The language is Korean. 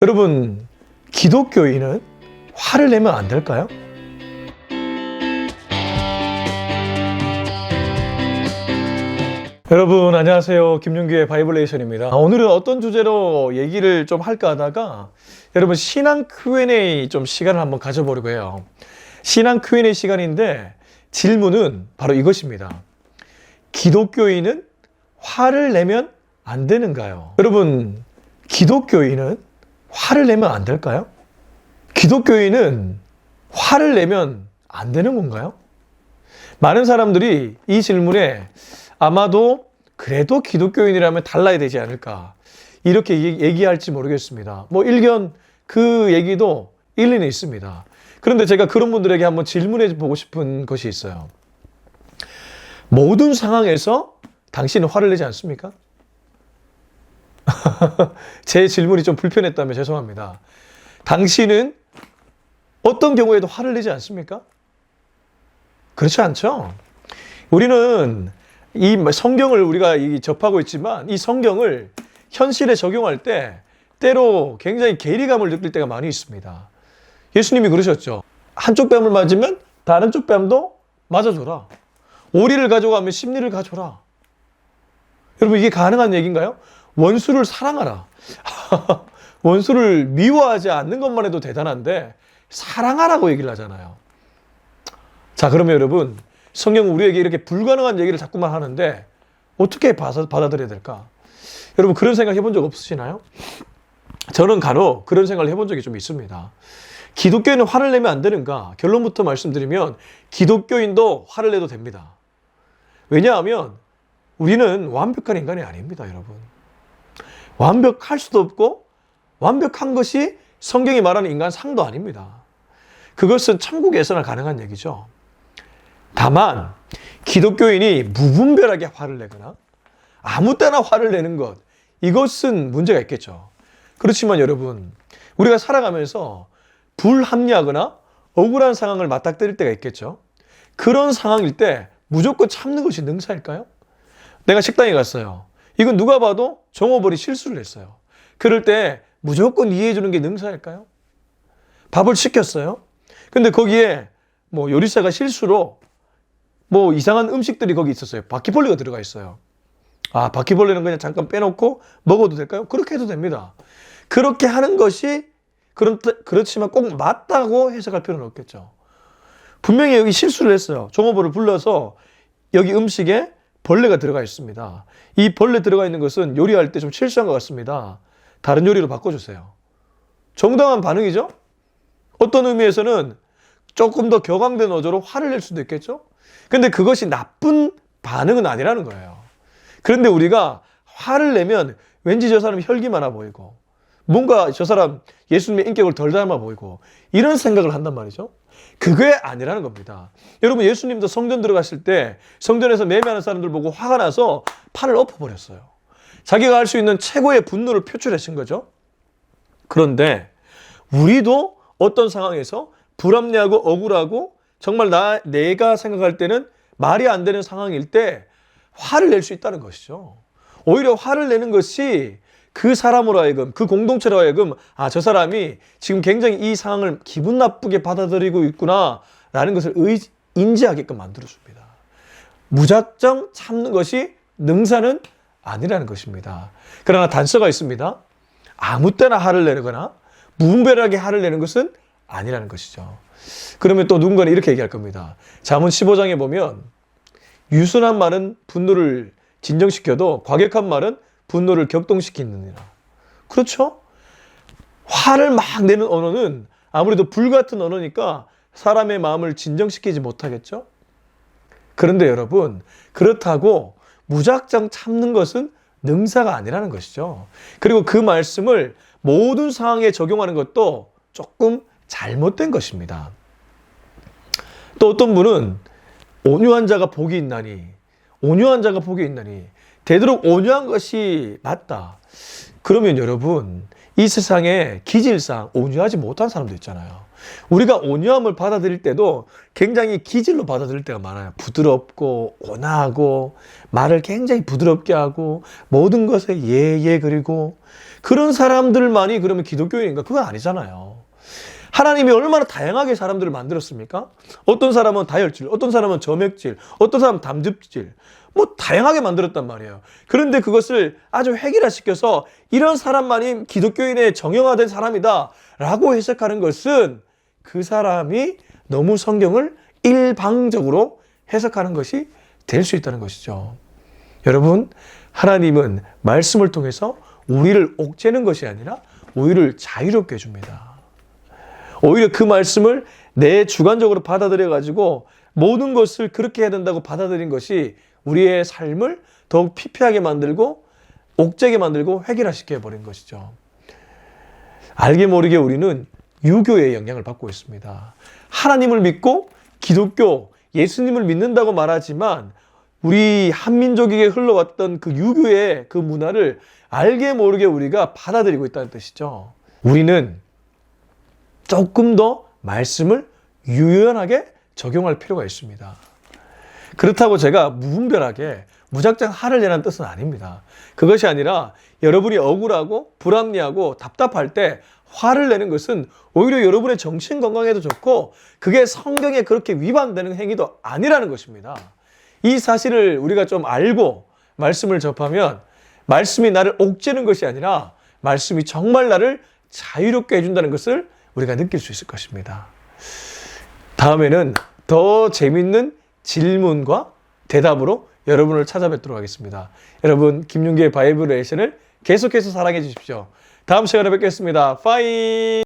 여러분, 기독교인은 화를 내면 안 될까요? 여러분 안녕하세요. 김윤규의 바이블레이션입니다. 오늘은 어떤 주제로 얘기를 좀 할까 하다가 여러분 신앙 Q&A 좀 시간을 한번 가져보려고 해요. 신앙 Q&A 시간인데 질문은 바로 이것입니다. 기독교인은 화를 내면 안 되는가요? 여러분, 기독교인은 화를 내면 안 될까요? 기독교인은 화를 내면 안 되는 건가요? 많은 사람들이 이 질문에 아마도 그래도 기독교인이라면 달라야 되지 않을까 이렇게 얘기할지 모르겠습니다. 일견 그 얘기도 일리는 있습니다. 그런데 제가 그런 분들에게 한번 질문해 보고 싶은 것이 있어요. 모든 상황에서 당신은 화를 내지 않습니까? 제 질문이 좀 불편했다면 죄송합니다. 당신은 어떤 경우에도 화를 내지 않습니까? 그렇지 않죠? 우리는 이 성경을 우리가 접하고 있지만 이 성경을 현실에 적용할 때 때로 굉장히 괴리감을 느낄 때가 많이 있습니다. 예수님이 그러셨죠. 한쪽 뺨을 맞으면 다른 쪽 뺨도 맞아줘라. 오리를 가져가면 십리를 가져라. 여러분, 이게 가능한 얘기인가요? 원수를 사랑하라. 원수를 미워하지 않는 것만 해도 대단한데 사랑하라고 얘기를 하잖아요. 자, 그러면 여러분, 성경은 우리에게 이렇게 불가능한 얘기를 자꾸만 하는데 어떻게 받아들여야 될까? 여러분, 그런 생각 해본 적 없으시나요? 저는 간혹 그런 생각을 해본 적이 좀 있습니다. 기독교인은 화를 내면 안 되는가? 결론부터 말씀드리면 기독교인도 화를 내도 됩니다. 왜냐하면 우리는 완벽한 인간이 아닙니다, 여러분. 완벽할 수도 없고 완벽한 것이 성경이 말하는 인간상도 아닙니다. 그것은 천국에서나 가능한 얘기죠. 다만 기독교인이 무분별하게 화를 내거나 아무 때나 화를 내는 것, 이것은 문제가 있겠죠. 그렇지만 여러분, 우리가 살아가면서 불합리하거나 억울한 상황을 맞닥뜨릴 때가 있겠죠. 그런 상황일 때 무조건 참는 것이 능사일까요? 내가 식당에 갔어요. 이건 누가 봐도 종업원이 실수를 했어요. 그럴 때 무조건 이해해 주는 게 능사일까요? 밥을 시켰어요. 근데 거기에 요리사가 실수로 이상한 음식들이 거기 있었어요. 바퀴벌레가 들어가 있어요. 아, 바퀴벌레는 그냥 잠깐 빼놓고 먹어도 될까요? 그렇게 해도 됩니다. 그렇게 하는 것이 그렇지만 꼭 맞다고 해석할 필요는 없겠죠. 분명히 여기 실수를 했어요. 종업원을 불러서 여기 음식에 벌레가 들어가 있습니다. 이 벌레 들어가 있는 것은 요리할 때 좀 실수한 것 같습니다. 다른 요리로 바꿔주세요. 정당한 반응이죠? 어떤 의미에서는 조금 더 격앙된 어조로 화를 낼 수도 있겠죠? 근데 그것이 나쁜 반응은 아니라는 거예요. 그런데 우리가 화를 내면 왠지 저 사람이 혈기 많아 보이고 뭔가 저 사람 예수님의 인격을 덜 닮아 보이고 이런 생각을 한단 말이죠. 그게 아니라는 겁니다. 여러분, 예수님도 성전 들어갔을 때 성전에서 매매하는 사람들 보고 화가 나서 팔을 엎어버렸어요. 자기가 할 수 있는 최고의 분노를 표출하신 거죠. 그런데 우리도 어떤 상황에서 불합리하고 억울하고 정말 내가 생각할 때는 말이 안 되는 상황일 때 화를 낼 수 있다는 것이죠. 오히려 화를 내는 것이 그 사람으로 하여금, 그 공동체로 하여금, 아, 저 사람이 지금 굉장히 이 상황을 기분 나쁘게 받아들이고 있구나 라는 것을 인지하게끔 만들어줍니다. 무작정 참는 것이 능사는 아니라는 것입니다. 그러나 단서가 있습니다. 아무 때나 화를 내거나 무분별하게 화를 내는 것은 아니라는 것이죠. 그러면 또 누군가는 이렇게 얘기할 겁니다. 잠언 15장에 보면 유순한 말은 분노를 진정시켜도 과격한 말은 분노를 격동시키느니라. 그렇죠? 화를 막 내는 언어는 아무래도 불같은 언어니까 사람의 마음을 진정시키지 못하겠죠? 그런데 여러분, 그렇다고 무작정 참는 것은 능사가 아니라는 것이죠. 그리고 그 말씀을 모든 상황에 적용하는 것도 조금 잘못된 것입니다. 또 어떤 분은 온유한 자가 복이 있나니, 온유한 자가 복이 있나니, 되도록 온유한 것이 맞다. 그러면 여러분, 이 세상에 기질상 온유하지 못한 사람도 있잖아요. 우리가 온유함을 받아들일 때도 굉장히 기질로 받아들일 때가 많아요. 부드럽고 온화하고 말을 굉장히 부드럽게 하고 모든 것에 예 그리고 그런 사람들만이 그러면 기독교인인가? 그건 아니잖아요. 하나님이 얼마나 다양하게 사람들을 만들었습니까? 어떤 사람은 다혈질, 어떤 사람은 점액질, 어떤 사람은 담즙질, 뭐 다양하게 만들었단 말이에요. 그런데 그것을 아주 획일화시켜서 이런 사람만이 기독교인의 정형화된 사람이다 라고 해석하는 것은 그 사람이 너무 성경을 일방적으로 해석하는 것이 될 수 있다는 것이죠. 여러분, 하나님은 말씀을 통해서 우리를 옥죄는 것이 아니라 우리를 자유롭게 해줍니다. 오히려 그 말씀을 내 주관적으로 받아들여 가지고 모든 것을 그렇게 해야 된다고 받아들인 것이 우리의 삶을 더욱 피폐하게 만들고 옥죄게 만들고 획일화시켜 버린 것이죠. 알게 모르게 우리는 유교의 영향을 받고 있습니다. 하나님을 믿고 기독교, 예수님을 믿는다고 말하지만 우리 한민족에게 흘러왔던 그 유교의 그 문화를 알게 모르게 우리가 받아들이고 있다는 뜻이죠. 우리는 조금 더 말씀을 유연하게 적용할 필요가 있습니다. 그렇다고 제가 무분별하게 무작정 화를 내라는 뜻은 아닙니다. 그것이 아니라 여러분이 억울하고 불합리하고 답답할 때 화를 내는 것은 오히려 여러분의 정신 건강에도 좋고 그게 성경에 그렇게 위반되는 행위도 아니라는 것입니다. 이 사실을 우리가 좀 알고 말씀을 접하면 말씀이 나를 옥죄는 것이 아니라 말씀이 정말 나를 자유롭게 해준다는 것을 우리가 느낄 수 있을 것입니다. 다음에는 더 재밌는 질문과 대답으로 여러분을 찾아뵙도록 하겠습니다. 여러분, 김윤기의 바이블 레이션을 계속해서 사랑해 주십시오. 다음 시간에 뵙겠습니다. 파이!